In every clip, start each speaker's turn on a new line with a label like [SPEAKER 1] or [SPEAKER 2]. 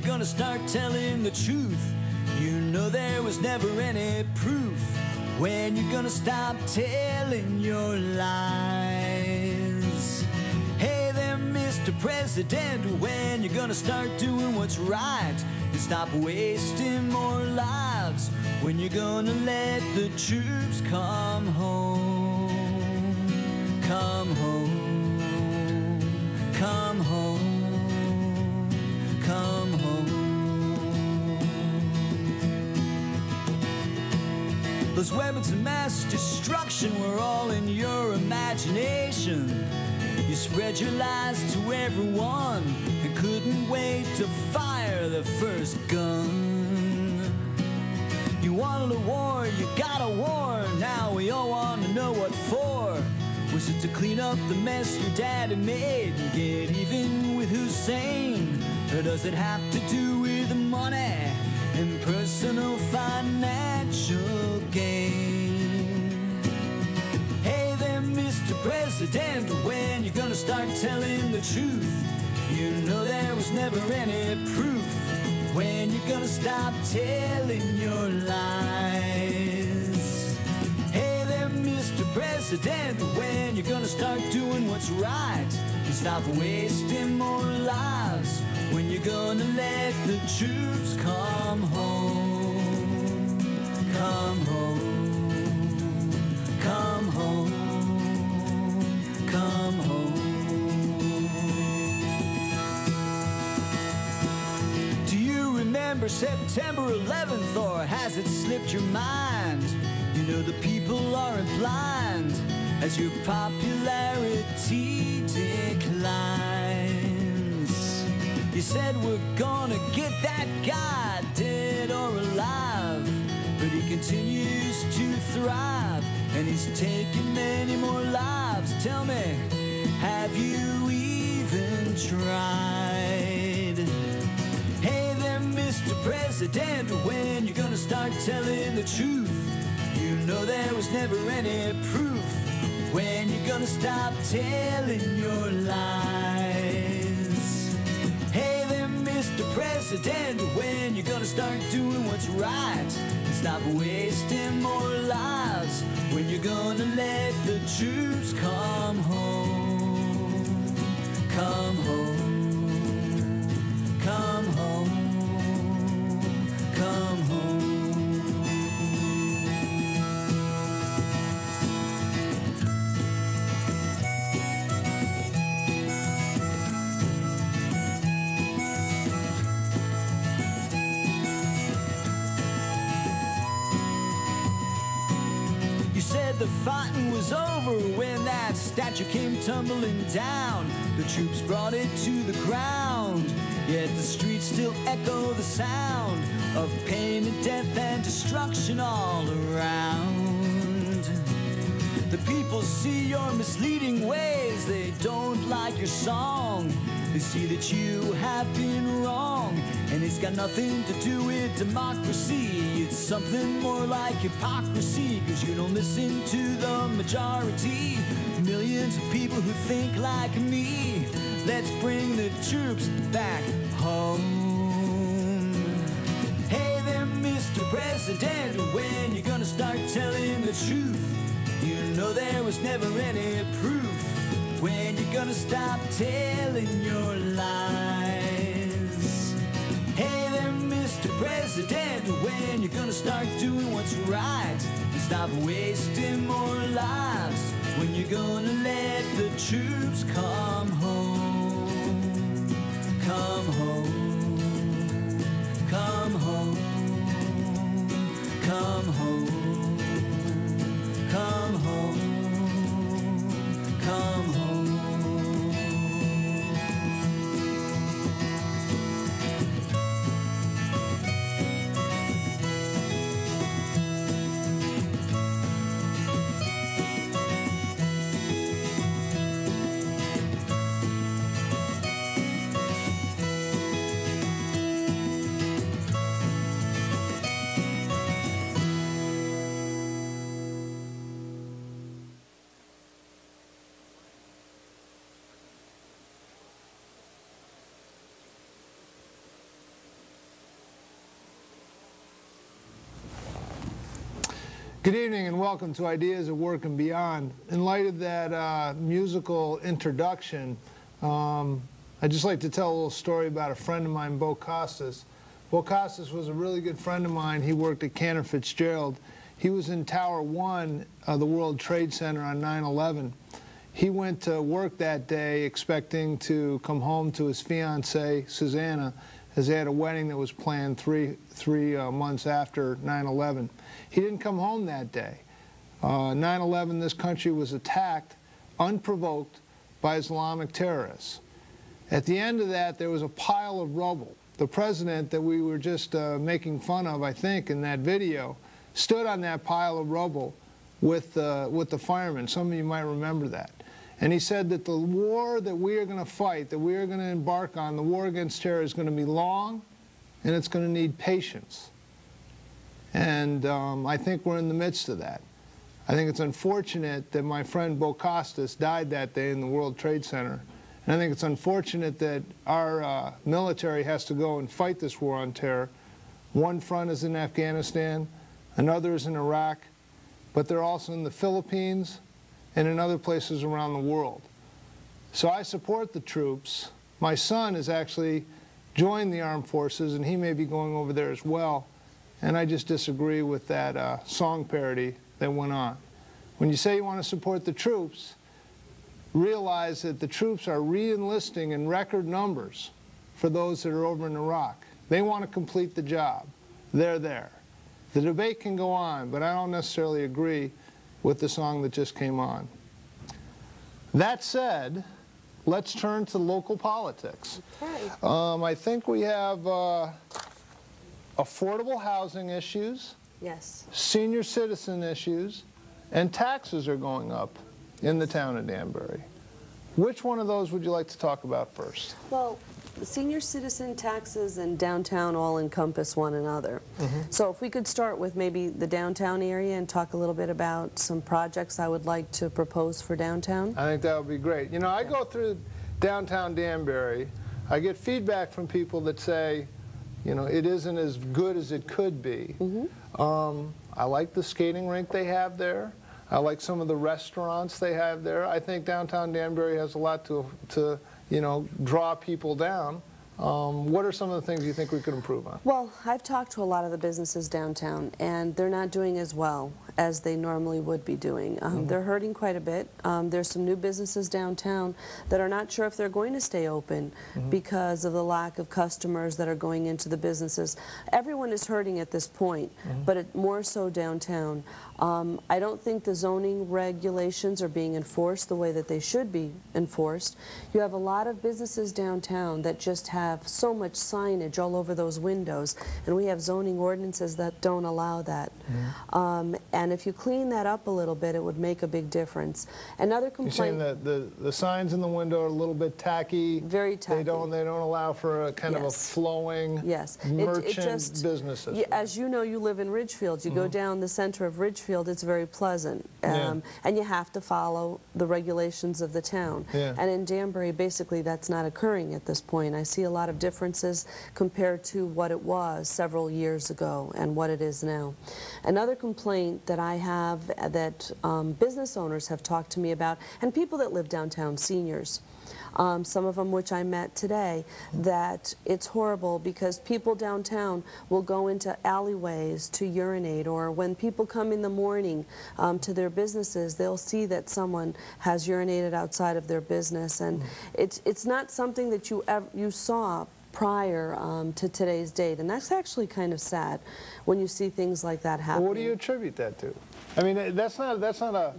[SPEAKER 1] gonna start telling the truth? You know there was never any proof. When you gonna stop telling your lies? Hey there, Mr. President, when you gonna start doing what's right and stop wasting more lives? When you gonna let the troops come home? Come home, come home, come home. Those weapons of mass destruction were all in your imagination. You spread your lies to everyone and couldn't wait to fire the first gun. You wanted a war, you got a war. Now we all want to know what for. Was it to clean up the mess your daddy made and get even with Hussein? Or does it have to do with money and personal financial gain? Hey there, Mr. President, when you gonna start telling the truth? You know there was never any proof. When you gonna stop telling your lies? Hey there, Mr. President, when you gonna start doing what's right and stop wasting more lives? When you gonna let the troops come home? Come home, come home, come home. Do you remember September 11th, or has it slipped your mind? You know the people aren't blind as your popularity declines. You said we're gonna get that guy dead or alive, but he continues to thrive and he's taking many more lives. Tell me, have you even tried? Hey there, Mr. President, when you gonna start telling the truth? You know there was never any proof. When you gonna stop telling your lies? Hey there, Mr. President, when you gonna start doing what's right and stop wasting more lives? When you gonna let the troops come home? Come home, come home, come home. The fighting was over when that statue came tumbling down. The troops brought it to the ground, yet the streets still echo the sound of pain and death and destruction all around. The people see your misleading ways, they don't like your song. They see that you have been wrong, and it's got nothing to do with democracy. It's something more like hypocrisy, 'cause you don't listen to the majority. Millions of people who think like me. Let's bring the troops back home. Hey there, Mr. President, when you gonna start telling the truth? You know there was never any proof. When you gonna stop telling your lies? Hey there, Mr. President, when you gonna start doing what's right and stop wasting more lives? When you gonna let the troops come home? Come home, come home, come home, come home, come home.
[SPEAKER 2] Good evening and welcome to Ideas at Work and Beyond. In light of that musical introduction, I'd just like to tell a little story about a friend of mine, Bo Costas. Bo Costas was a really good friend of mine. He worked at Cantor Fitzgerald. He was in Tower 1 of the World Trade Center on 9/11. He went to work that day expecting to come home to his fiancée, Susanna, as they had a wedding that was planned three months after 9/11. He didn't come home that day. 9/11, this country was attacked, unprovoked, by Islamic terrorists. At the end of that, there was a pile of rubble. The president that we were just making fun of, I think, in that video, stood on that pile of rubble with the firemen. Some of you might remember that. And he said that the war that we are going to fight, that we are going to embark on, the war against terror, is going to be long, and it's going to need patience. And I think we're in the midst of that. I think it's unfortunate that my friend Bo Costas died that day in the World Trade Center. And I think it's unfortunate that our military has to go and fight this war on terror. One front is in Afghanistan, another is in Iraq, but they're also in the Philippines and in other places around the world. So I support the troops. My son has actually joined the armed forces, and he may be going over there as well. And I just disagree with that song parody that went on. When you say you want to support the troops, realize that the troops are re-enlisting in record numbers for those that are over in Iraq. They want to complete the job. They're there. The debate can go on, but I don't necessarily agree with the song that just came on. That said, let's turn to local politics.
[SPEAKER 3] Okay.
[SPEAKER 2] I think we have affordable housing issues,
[SPEAKER 3] Yes.
[SPEAKER 2] senior citizen issues, and taxes are going up in the town of Danbury. Which one of those would you like to talk about first?
[SPEAKER 3] Well, senior citizen taxes and downtown all encompass one another. So if we could start with maybe the downtown area and talk a little bit about some projects I would like to propose for downtown.
[SPEAKER 2] I think that would be great. You know, I go through downtown Danbury. I get feedback from people that say, you know, it isn't as good as it could be. I like the skating rink they have there. I like some of the restaurants they have there. I think downtown Danbury has a lot to you know, draw people down. What are some of the things you think we could improve on?
[SPEAKER 3] Well, I've talked to a lot of the businesses downtown, and they're not doing as well as they normally would be doing. They're hurting quite a bit. There's some new businesses downtown that are not sure if they're going to stay open because of the lack of customers that are going into the businesses. Everyone is hurting at this point, but more so downtown. I don't think the zoning regulations are being enforced the way that they should be enforced. You have a lot of businesses downtown that just have so much signage all over those windows, and we have zoning ordinances that don't allow that. And if you clean that up a little bit, it would make a big difference. Another complaint.
[SPEAKER 2] You're saying that the signs in the window are a little bit tacky.
[SPEAKER 3] Very tacky.
[SPEAKER 2] They don't allow for a kind of a flowing merchant business system.
[SPEAKER 3] As you know, you live in Ridgefield. You go down the center of Ridgefield, it's very pleasant. And you have to follow the regulations of the town. And in Danbury, basically, that's not occurring at this point. I see a lot of differences compared to what it was several years ago and what it is now. Another complaint that I have that business owners have talked to me about, and people that live downtown, seniors, some of them which I met today, that it's horrible because people downtown will go into alleyways to urinate, or when people come in the morning to their businesses, they'll see that someone has urinated outside of their business, and it's not something that you saw prior to today's date, and that's actually kind of sad when you see things like that happen.
[SPEAKER 2] Well, what do you attribute that to? I mean, that's not a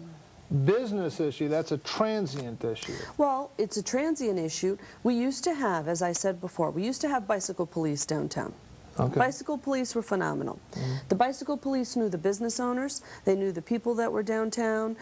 [SPEAKER 2] business issue, that's a transient issue.
[SPEAKER 3] Well, it's a transient issue. We used to have, as I said before, we used to have bicycle police downtown. Bicycle police were phenomenal. The bicycle police knew the business owners, they knew the people that were downtown,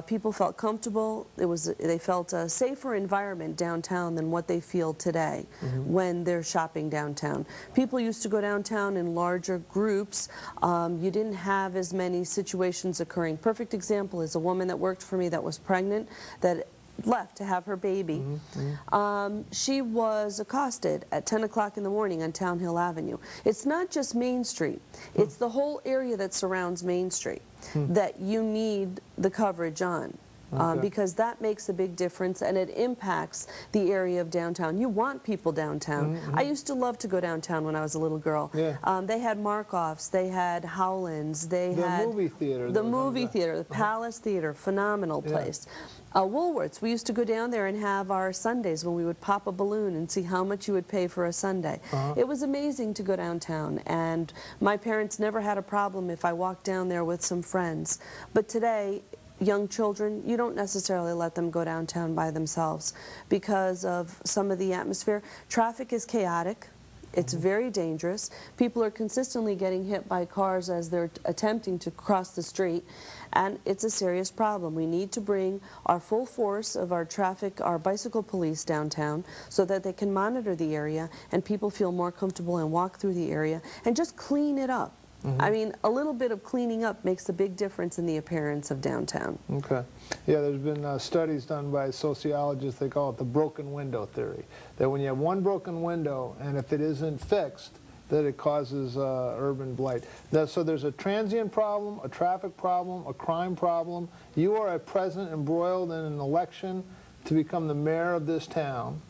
[SPEAKER 3] people felt comfortable, they felt a safer environment downtown than what they feel today when they're shopping downtown. People used to go downtown in larger groups. You didn't have as many situations occurring. Perfect example is a woman that worked for me that was pregnant, that left to have her baby, she was accosted at 10 o'clock in the morning on Town Hill Avenue. It's not just Main Street, it's the whole area that surrounds Main Street that you need the coverage on. Because that makes a big difference, and it impacts the area of downtown. You want people downtown. I used to love to go downtown when I was a little girl. They had Markoff's, they had Howland's, they had
[SPEAKER 2] the movie theater.
[SPEAKER 3] The movie theater, the Palace Theater, phenomenal place. Woolworth's, we used to go down there and have our Sundays when we would pop a balloon and see how much you would pay for a Sunday. It was amazing to go downtown, and my parents never had a problem if I walked down there with some friends. But today, young children, you don't necessarily let them go downtown by themselves because of some of the atmosphere. Traffic is chaotic. It's very dangerous. People are consistently getting hit by cars as they're attempting to cross the street, and it's a serious problem. We need to bring our full force of our traffic, our bicycle police downtown so that they can monitor the area and people feel more comfortable and walk through the area and just clean it up. I mean, a little bit of cleaning up makes a big difference in the appearance of downtown.
[SPEAKER 2] Okay. Yeah, there's been studies done by sociologists, they call it the broken window theory, that when you have one broken window and if it isn't fixed, that it causes urban blight. So there's a transient problem, a traffic problem, a crime problem. You are at present embroiled in an election to become the mayor of this town.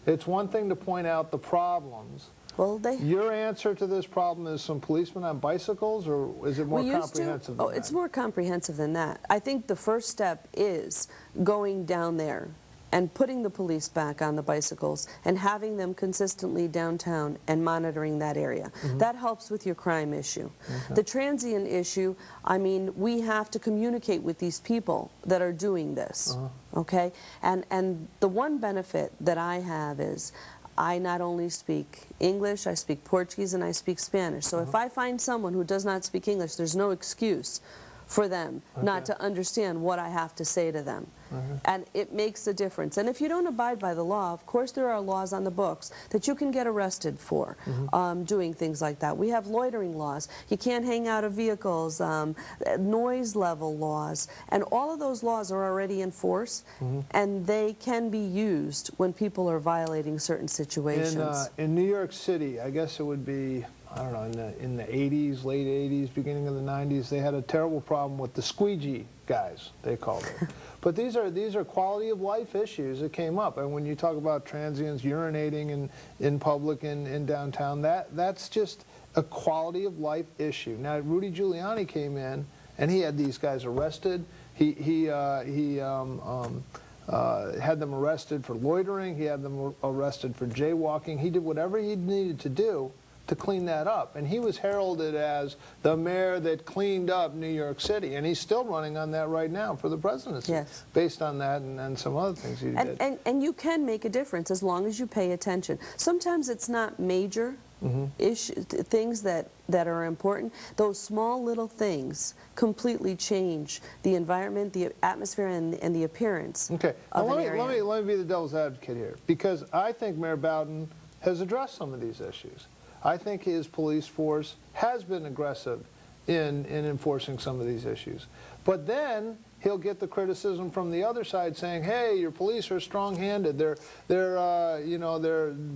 [SPEAKER 2] It's one thing to point out the problems.
[SPEAKER 3] Well,
[SPEAKER 2] your answer to this problem is some policemen on bicycles, or is it more comprehensive than that?
[SPEAKER 3] It's more comprehensive than that. I think the first step is going down there and putting the police back on the bicycles and having them consistently downtown and monitoring that area. That helps with your crime issue. The transient issue, I mean, we have to communicate with these people that are doing this, okay? And the one benefit that I have is I not only speak English, I speak Portuguese, and I speak Spanish. So if I find someone who does not speak English, there's no excuse for them not to understand what I have to say to them. And it makes a difference. And if you don't abide by the law, of course there are laws on the books that you can get arrested for doing things like that. We have loitering laws. You can't hang out of vehicles, noise level laws, and all of those laws are already in force, and they can be used when people are violating certain situations.
[SPEAKER 2] In New York City, I guess it would be, I don't know, in the 80s, late 80s, beginning of the 90s, they had a terrible problem with the squeegee guys, they called it. But these are quality of life issues that came up. And when you talk about transients urinating in public in downtown, that's just a quality of life issue. Now, Rudy Giuliani came in, and he had these guys arrested. He had them arrested for loitering. He had them arrested for jaywalking. He did whatever he needed to do to clean that up. And he was heralded as the mayor that cleaned up New York City. And he's still running on that right now for the presidency, based on that and some other things he did.
[SPEAKER 3] And you can make a difference as long as you pay attention. Sometimes it's not major issues, things that are important. Those small little things completely change the environment, the atmosphere, and the appearance of an area.
[SPEAKER 2] Let me be the devil's advocate here, because I think Mayor Bowden has addressed some of these issues. I think his police force has been aggressive in enforcing some of these issues. But then he'll get the criticism from the other side saying, hey, your police are strong-handed. They're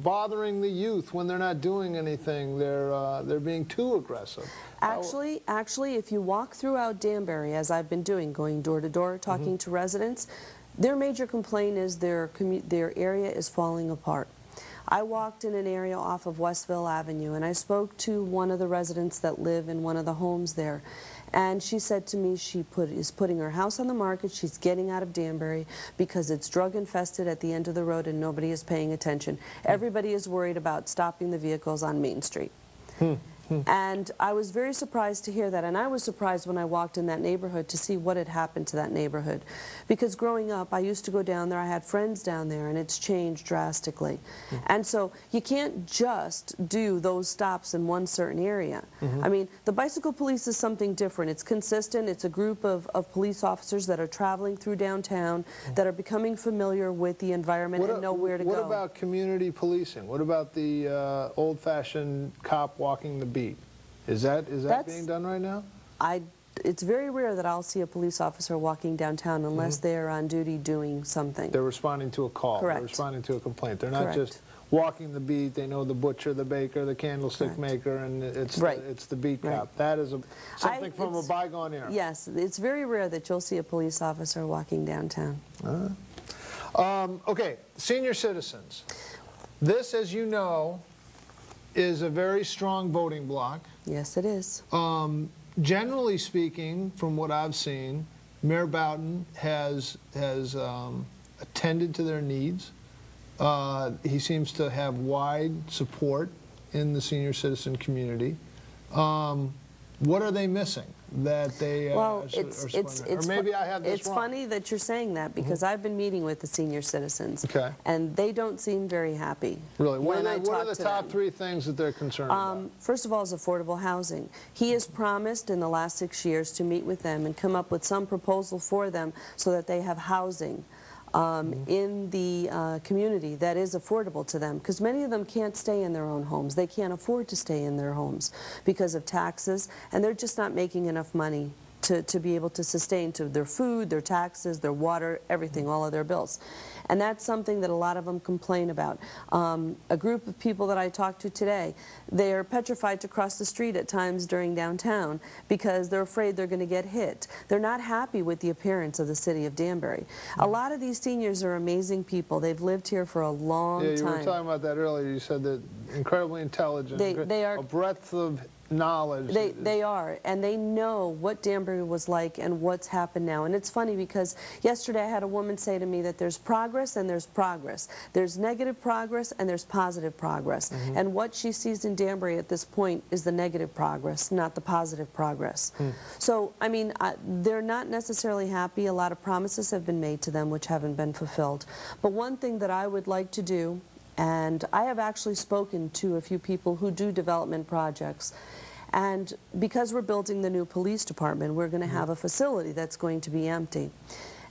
[SPEAKER 2] bothering the youth when they're not doing anything. They're being too aggressive.
[SPEAKER 3] Actually, if you walk throughout Danbury, as I've been doing, going door to door, talking to residents, their major complaint is their area is falling apart. I walked in an area off of Westville Avenue, and I spoke to one of the residents that live in one of the homes there. And she said to me she is putting her house on the market. She's getting out of Danbury because it's drug infested at the end of the road and nobody is paying attention. Everybody is worried about stopping the vehicles on Main Street. And I was very surprised to hear that, and I was surprised when I walked in that neighborhood to see what had happened to that neighborhood. Because growing up, I used to go down there, I had friends down there, and it's changed drastically. And so you can't just do those stops in one certain area. I mean, the bicycle police is something different. It's consistent. It's a group of police officers that are traveling through downtown, that are becoming familiar with the environment and know where to go.
[SPEAKER 2] What about community policing? What about the old-fashioned cop walking the beat? Is that being done right now?
[SPEAKER 3] I it's very rare that I'll see a police officer walking downtown unless they're on duty doing something.
[SPEAKER 2] They're responding to a call.
[SPEAKER 3] Correct.
[SPEAKER 2] They're responding to a complaint. They're not
[SPEAKER 3] Correct.
[SPEAKER 2] just walking the beat. They know the butcher, the baker, the candlestick
[SPEAKER 3] Correct.
[SPEAKER 2] maker, and it's
[SPEAKER 3] Right.
[SPEAKER 2] it's the beat cop.
[SPEAKER 3] Right.
[SPEAKER 2] That is something from a
[SPEAKER 3] it's-
[SPEAKER 2] bygone era.
[SPEAKER 3] Yes, it's very rare that you'll see a police officer walking downtown.
[SPEAKER 2] Okay, senior citizens. This, as you know, is a very strong voting bloc.
[SPEAKER 3] Yes, it is.
[SPEAKER 2] Generally speaking, from what I've seen, Mayor Boughton has attended to their needs. He seems to have wide support in the senior citizen community. What are they missing that they
[SPEAKER 3] Well,
[SPEAKER 2] or maybe I have this
[SPEAKER 3] it's
[SPEAKER 2] wrong.
[SPEAKER 3] funny that you're saying that because I've been meeting with the senior citizens,
[SPEAKER 2] Okay.
[SPEAKER 3] and they don't seem very happy.
[SPEAKER 2] Really, what
[SPEAKER 3] when I
[SPEAKER 2] are
[SPEAKER 3] talk
[SPEAKER 2] the
[SPEAKER 3] to
[SPEAKER 2] top
[SPEAKER 3] them.
[SPEAKER 2] 3 things that they're concerned about?
[SPEAKER 3] First of all is affordable housing. He has promised in the last 6 years to meet with them and come up with some proposal for them so that they have housing in the community that is affordable to them, because many of them can't stay in their own homes. They can't afford to stay in their homes because of taxes, and they're just not making enough money to be able to sustain to their food, their taxes, their water, everything, all of their bills. And that's something that a lot of them complain about. A group of people that I talked to today, they are petrified to cross the street at times during downtown because they're afraid they're going to get hit. They're not happy with the appearance of the city of Danbury. A lot of these seniors are amazing people. They've lived here for a long time.
[SPEAKER 2] Yeah, you were talking about that earlier. You said that incredibly intelligent.
[SPEAKER 3] They are
[SPEAKER 2] a breadth of knowledge.
[SPEAKER 3] They are, and they know what Danbury was like and what's happened now. And it's funny because yesterday I had a woman say to me that there's progress and there's progress. There's negative progress and there's positive progress. And what she sees in Danbury at this point is the negative progress, not the positive progress. So, I mean, they're not necessarily happy. A lot of promises have been made to them which haven't been fulfilled. But one thing that I would like to do, and I have actually spoken to a few people who do development projects, and because we're building the new police department, we're going to have a facility that's going to be empty.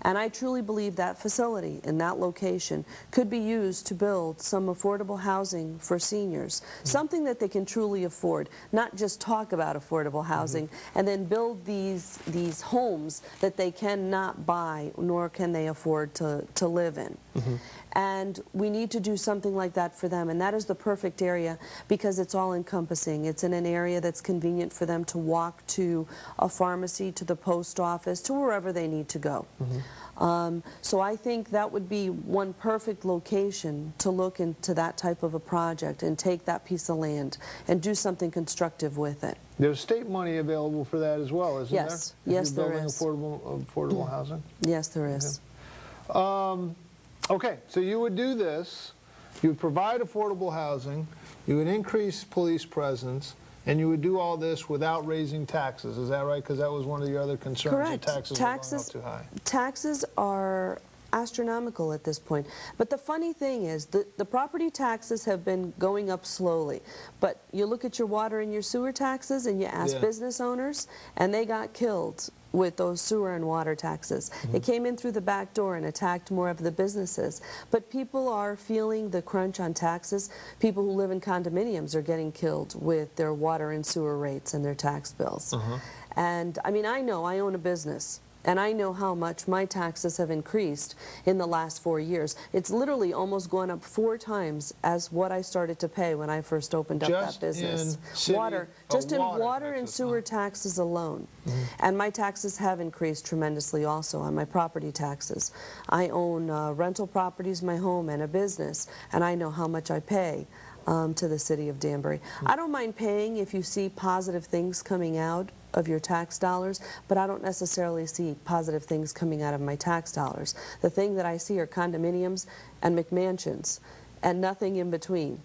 [SPEAKER 3] And I truly believe that facility in that location could be used to build some affordable housing for seniors, something that they can truly afford, not just talk about affordable housing, and then build these homes that they cannot buy nor can they afford to live in. And we need to do something like that for them, and that is the perfect area because it's all encompassing. It's in an area that's convenient for them to walk to a pharmacy, to the post office, to wherever they need to go. So I think that would be one perfect location to look into that type of a project and take that piece of land and do something constructive with it.
[SPEAKER 2] There's state money available for that as well, isn't there?
[SPEAKER 3] Yes, yes there is.
[SPEAKER 2] Affordable housing?
[SPEAKER 3] Yes, there is.
[SPEAKER 2] Okay, so you would do this, you would provide affordable housing, you would increase police presence, and you would do all this without raising taxes. Is that right? Because that was one of your other concerns.
[SPEAKER 3] Correct.
[SPEAKER 2] That taxes were going up too high.
[SPEAKER 3] Taxes are astronomical at this point. But the funny thing is the property taxes have been going up slowly. But you look at your water and your sewer taxes and you ask business owners, and they got killed with those sewer and water taxes. It came in through the back door and attacked more of the businesses. But people are feeling the crunch on taxes. People who live in condominiums are getting killed with their water and sewer rates and their tax bills. And I mean, I know I own a business, and I know how much my taxes have increased in the last 4 years. It's literally almost gone up 4 times as what I started to pay when I first opened up that business. Just in water and sewer taxes alone. And my taxes have increased tremendously also on my property taxes. I own rental properties, my home, and a business, and I know how much I pay to the city of Danbury. I don't mind paying if you see positive things coming out of your tax dollars, but I don't necessarily see positive things coming out of my tax dollars. The thing that I see are condominiums and McMansions and nothing in between.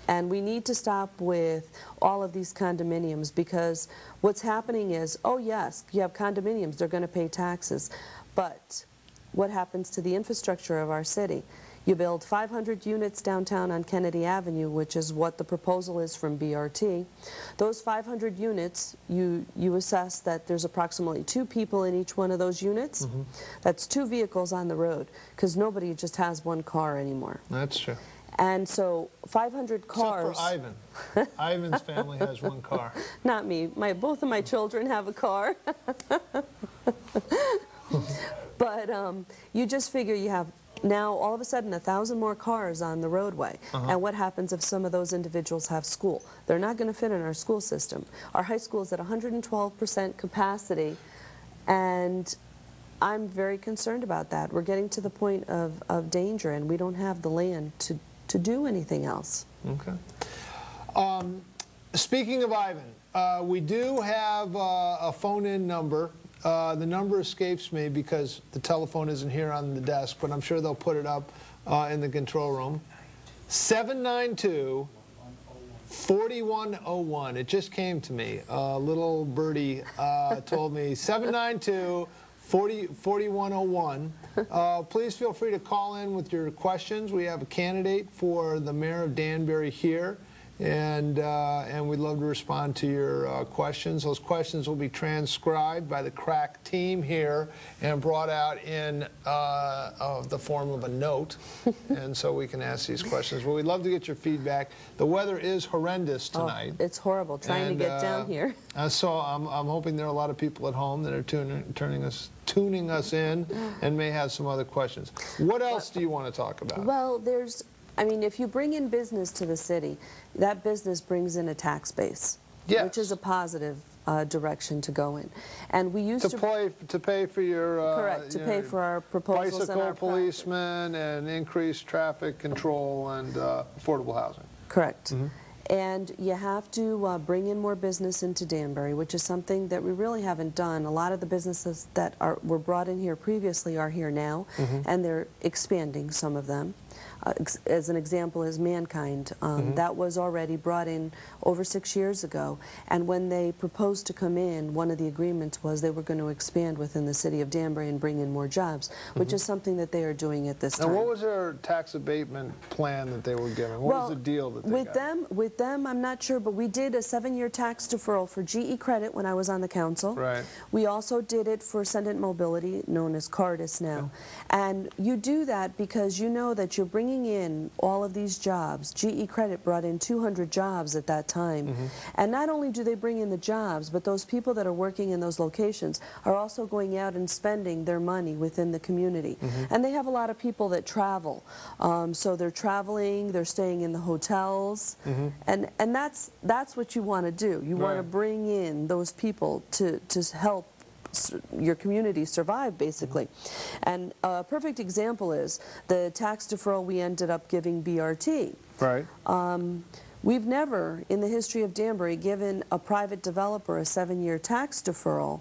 [SPEAKER 3] And we need to stop with all of these condominiums because what's happening is, oh yes, you have condominiums, they're going to pay taxes, but what happens to the infrastructure of our city? You build 500 units downtown on Kennedy Avenue, which is what the proposal is from BRT. Those 500 units, you assess that there's approximately 2 people in each one of those units. That's 2 vehicles on the road, because nobody just has 1 car anymore.
[SPEAKER 2] That's true.
[SPEAKER 3] And so 500 cars.
[SPEAKER 2] Except for Ivan. Ivan's family has one car.
[SPEAKER 3] Not me. Both of my children have a car. But you just figure you have now all of a sudden 1,000 more cars on the roadway. And what happens if some of those individuals have school? They're not going to fit in our school system. Our high school is at 112% capacity, and I'm very concerned about that. We're getting to the point of danger, and we don't have the land to do anything else.
[SPEAKER 2] Okay. Speaking of Ivan, we do have a phone-in number. The number escapes me because the telephone isn't here on the desk, but I'm sure they'll put it up in the control room. 792-4101. It just came to me. A little birdie told me 792-4101. Please feel free to call in with your questions. We have a candidate for the mayor of Danbury here, and we'd love to respond to your questions. Those questions will be transcribed by the crack team here and brought out in the form of a note, and so we can ask these questions. But we'd love to get your feedback. The weather is horrendous tonight.
[SPEAKER 3] Oh, it's horrible trying to get down here.
[SPEAKER 2] So I'm hoping there are a lot of people at home that are tuning us in and may have some other questions. What else do you want to talk about?
[SPEAKER 3] Well, I mean, if you bring in business to the city, that business brings in a tax base, which is a positive direction to go in. And we used to
[SPEAKER 2] pay for your
[SPEAKER 3] correct, to pay for our proposals and our
[SPEAKER 2] bicycle policemen and increased traffic control and affordable housing.
[SPEAKER 3] Correct. And you have to bring in more business into Danbury, which is something that we really haven't done. A lot of the businesses that were brought in here previously are here now, and they're expanding some of them. As an example is Mankind. That was already brought in over 6 years ago, and when they proposed to come in, one of the agreements was they were going to expand within the city of Danbury and bring in more jobs, which is something that they are doing at this time.
[SPEAKER 2] And what was their tax abatement plan that they were given? What was the deal that they got?
[SPEAKER 3] With them, I'm not sure, but we did a 7-year tax deferral for GE Credit when I was on the council.
[SPEAKER 2] Right.
[SPEAKER 3] We also did it for Ascendant Mobility, known as Cardis now. And you do that because you know that you're bringing in all of these jobs. GE Credit brought in 200 jobs at that time. And not only do they bring in the jobs, but those people that are working in those locations are also going out and spending their money within the community. And they have a lot of people that travel. So they're traveling, they're staying in the hotels, and that's what you want to do. You want to bring in those people to help your community survive, basically. And a perfect example is the tax deferral we ended up giving BRT.
[SPEAKER 2] Right.
[SPEAKER 3] We've never, in the history of Danbury, given a private developer a 7-year tax deferral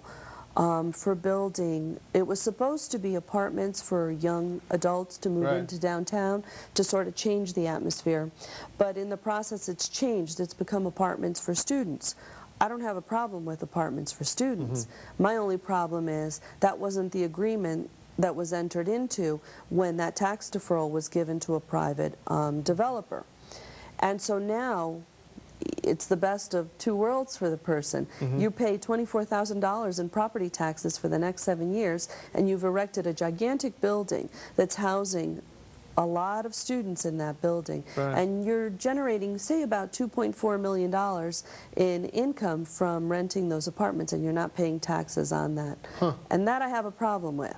[SPEAKER 3] for building. It was supposed to be apartments for young adults to move into downtown to sort of change the atmosphere. But in the process, it's changed. It's become apartments for students. I don't have a problem with apartments for students. My only problem is that wasn't the agreement that was entered into when that tax deferral was given to a private developer. And so now it's the best of two worlds for the person. You pay $24,000 in property taxes for the next 7 years, and you've erected a gigantic building that's housing a lot of students in that building, and you're generating, say, about $2.4 million in income from renting those apartments, and you're not paying taxes on that. And that I have a problem with.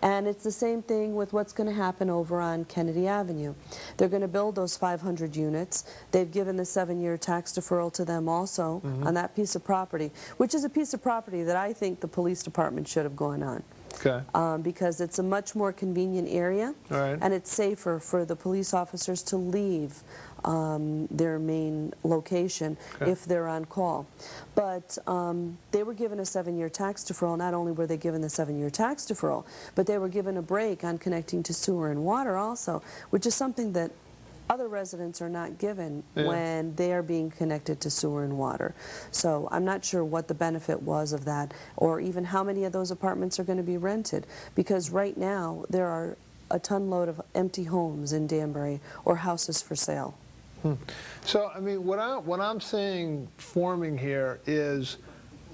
[SPEAKER 3] And it's the same thing with what's going to happen over on Kennedy Avenue. They're going to build those 500 units. They've given the 7-year tax deferral to them also on that piece of property, which is a piece of property that I think the police department should have gone on. Because it's a much more convenient area, and it's safer for the police officers to leave their main location if they're on call. But they were given a 7-year tax deferral. Not only were they given the 7-year tax deferral, but they were given a break on connecting to sewer and water also, which is something that other residents are not given when they are being connected to sewer and water. So I'm not sure what the benefit was of that, or even how many of those apartments are going to be rented, because right now there are a ton load of empty homes in Danbury or houses for sale.
[SPEAKER 2] So I mean, what I'm seeing forming here is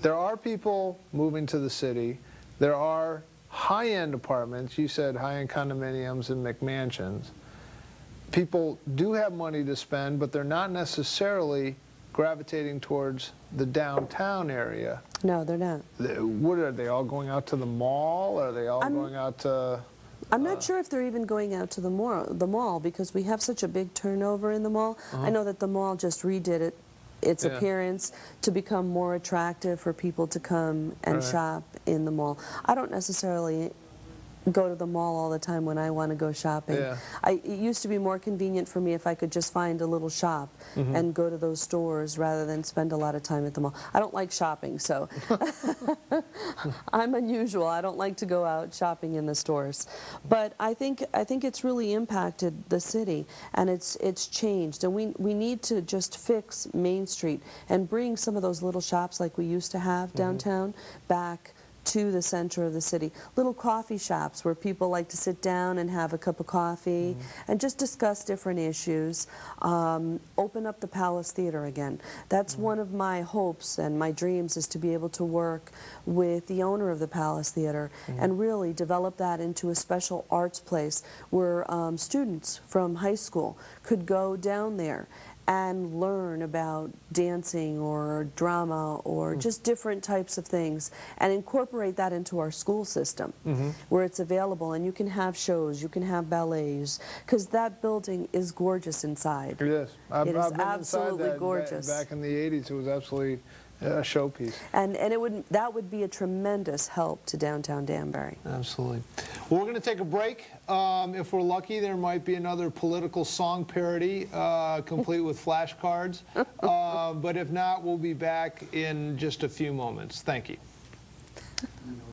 [SPEAKER 2] there are people moving to the city. There are high-end apartments. You said high-end condominiums and McMansions. people do have money to spend, but they're not necessarily gravitating towards the downtown area.
[SPEAKER 3] No, they're not.
[SPEAKER 2] What are they all going out to the mall? Are they all going out to...
[SPEAKER 3] I'm not sure if they're even going out to the mall because we have such a big turnover in the mall. I know that the mall just redid its appearance to become more attractive for people to come and shop in the mall. I don't necessarily go to the mall all the time when I want to go shopping. It used to be more convenient for me if I could just find a little shop and go to those stores rather than spend a lot of time at the mall. I don't like shopping, so I'm unusual. I don't like to go out shopping in the stores. But I think it's really impacted the city, and it's changed. And we need to just fix Main Street and bring some of those little shops like we used to have downtown back to the center of the city. Little coffee shops where people like to sit down and have a cup of coffee and just discuss different issues. Open up the Palace Theater again. That's one of my hopes and my dreams, is to be able to work with the owner of the Palace Theater and really develop that into a special arts place where students from high school could go down there and learn about dancing or drama or just different types of things, and incorporate that into our school system where it's available, and you can have shows, you can have ballets, because that building is gorgeous inside.
[SPEAKER 2] It is. I've been
[SPEAKER 3] absolutely
[SPEAKER 2] inside
[SPEAKER 3] gorgeous.
[SPEAKER 2] Back in the 80s, it was absolutely a showpiece.
[SPEAKER 3] And that would be a tremendous help to downtown Danbury.
[SPEAKER 2] Absolutely. Well, we're going to take a break. If we're lucky, there might be another political song parody complete with flashcards. But if not, we'll be back in just a few moments. Thank you.